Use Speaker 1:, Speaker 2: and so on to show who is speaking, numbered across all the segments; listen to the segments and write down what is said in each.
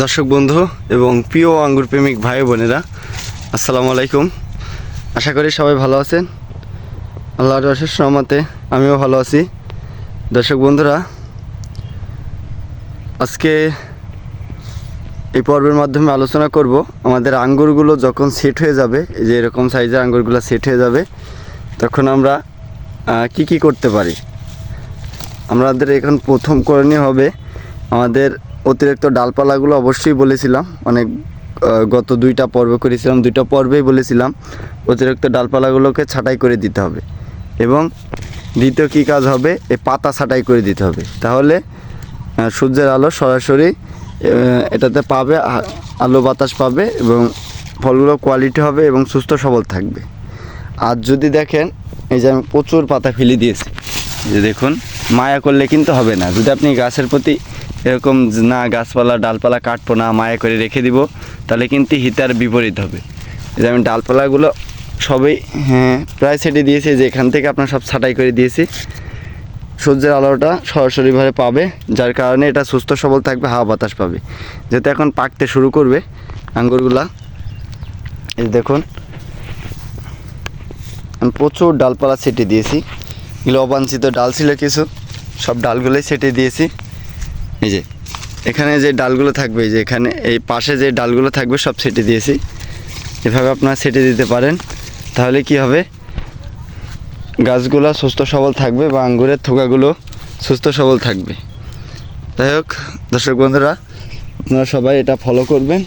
Speaker 1: দর্শক বন্ধু এবং প্রিয় আঙ্গুর প্রেমিক ভাই বোনেরা, আসসালামু আলাইকুম। আশা করি সবাই ভালো আছেন। আল্লাহর অশেষ রহমতে আমিও ভালো আছি। দর্শক বন্ধুরা, আজকে এই পর্বের মাধ্যমে আলোচনা করব আমাদের আঙ্গুরগুলো যখন সেট হয়ে যাবে, যে এরকম সাইজের আঙ্গুরগুলো সেট হয়ে যাবে, তখন আমরা কি করতে পারি। আমাদের এখন প্রথম করণীয় হবে, আমাদের অতিরিক্ত ডালপালাগুলো অবশ্যই বলেছিলাম, গত দুইটা পর্ব করেছিলাম, দুইটা পর্বেই বলেছিলাম অতিরিক্ত ডালপালাগুলোকে ছাঁটাই করে দিতে হবে। এবং দ্বিতীয় কী কাজ হবে, এই পাতা ছাঁটাই করে দিতে হবে। তাহলে সূর্যের আলো সরাসরি এটাতে পাবে, আলো বাতাস পাবে এবং ফলগুলো কোয়ালিটি হবে এবং সুস্থ সবল থাকবে। আর যদি দেখেন, এই যে আমি প্রচুর পাতা ফেলে দিয়েছি, যে দেখুন, মায়া করলে কিন্তু হবে না। যদি আপনি গাছের প্রতি এরকম না গাছপালা ডালপালা কাটবো না, মায়া করে রেখে দিব, তাহলে কিন্তু হিতার বিপরীত হবে। এই যে আমি ডালপালাগুলো সবই প্রায় সেটে দিয়েছি, যে এখান থেকে আপনার সব ছাঁটাই করে দিয়েছি। সূর্যের আলোটা সরাসরিভাবে পাবে, যার কারণে এটা সুস্থ সবল থাকবে, হাওয়া বাতাস পাবে। যেহেতু এখন পাকতে শুরু করবে আঙ্গুরগুলা, এই দেখুন আমি প্রচুর ডালপালা ছেটে দিয়েছি। এগুলো অবাঞ্ছিত ডাল ছিল কিছু, সব ডালগুলোই ছেটে দিয়েছি। এই যে এখানে যে ডালগুলো থাকবে, যে এখানে এই পাশে যে ডালগুলো থাকবে সব ছেটে দিয়েছি। এভাবে আপনারা ছেটে দিতে পারেন, তাহলে কি হবে, গাছগুলো সুস্থ সবল থাকবে বা আঙ্গুরের থোকাগুলো সুস্থ সবল থাকবে। যাই হোক দর্শক বন্ধুরা, আপনারা সবাই এটা ফলো করবেন।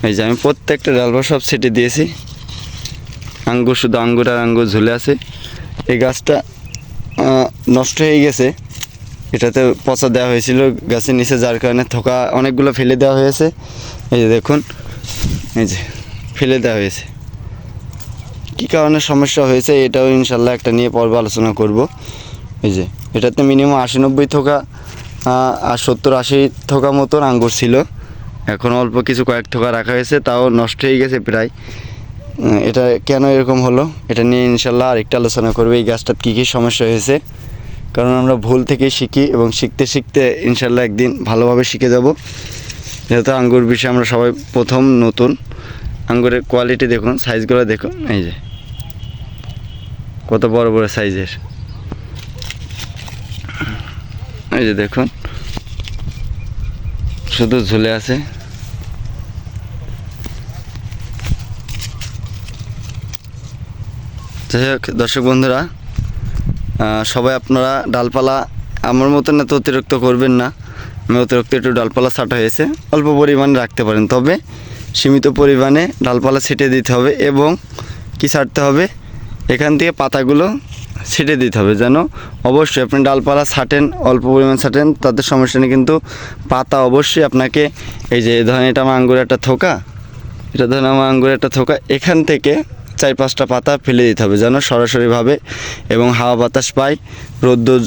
Speaker 1: এই যে আমি প্রত্যেকটা ডালপালা সব ছেটে দিয়েছি। আঙ্গুর, শুধু আঙ্গুর আর আঙ্গুর ঝুলে আছে। এই গাছটা নষ্ট হয়ে গেছে, এটাতে পচা দেওয়া হয়েছিল গাছের নিচে, যার কারণে থোকা অনেকগুলো ফেলে দেওয়া হয়েছে। এই যে দেখুন, এই যে ফেলে দেওয়া হয়েছে। কী কারণে সমস্যা হয়েছে এটাও ইনশাল্লাহ একটা নিয়ে পর্ব আলোচনা করব। এই যে এটাতে মিনিমাম 80-90 থোকা আর 70-80 থোকা মতন আঙ্গুর ছিল। এখন অল্প কিছু কয়েক থোকা রাখা হয়েছে, তাও নষ্ট হয়ে গেছে প্রায়। এটা কেন এরকম হলো, এটা নিয়ে ইনশাল্লাহ আরেকটা আলোচনা করবে, এই গাছটার কী কী সমস্যা হয়েছে। কারণ আমরা ভুল থেকেই শিখি এবং শিখতে শিখতে ইনশাল্লাহ একদিন ভালোভাবে শিখে যাব। যেহেতু আঙ্গুর বিষয়ে আমরা সবাই প্রথম নতুন। আঙ্গুরের কোয়ালিটি দেখুন, সাইজগুলো দেখুন, এই যে কত বড় বড় সাইজের। এই যে দেখুন, শুধু ঝুলে আছে। যাই হোক দর্শক বন্ধুরা, সবাই আপনারা ডালপালা আমার মতন এত অতিরিক্ত করবেন না। আমি অতিরিক্ত একটু ডালপালা ছাঁটা হয়েছে, অল্প পরিমাণে রাখতে পারেন, তবে সীমিত পরিমাণে ডালপালা ছেটে দিতে হবে। এবং কি ছাড়তে হবে, এখান থেকে পাতাগুলো ছেটে দিতে হবে, যেন অবশ্যই আপনি ডালপালা ছাটেন, অল্প পরিমাণ ছাটেন, তাতে সমস্যা নেই, কিন্তু পাতা অবশ্যই আপনাকে, এই যে ধরেন এটা আমার আঙ্গুরের একটা থোকা, এটা ধরেন আমার আঙ্গুরের একটা থোকা, এখান থেকে 4-5টা পাতা ফেলে দিতে হবে, যেন সরাসরিভাবে এবং হাওয়া বাতাস পায়, রোদ্দুর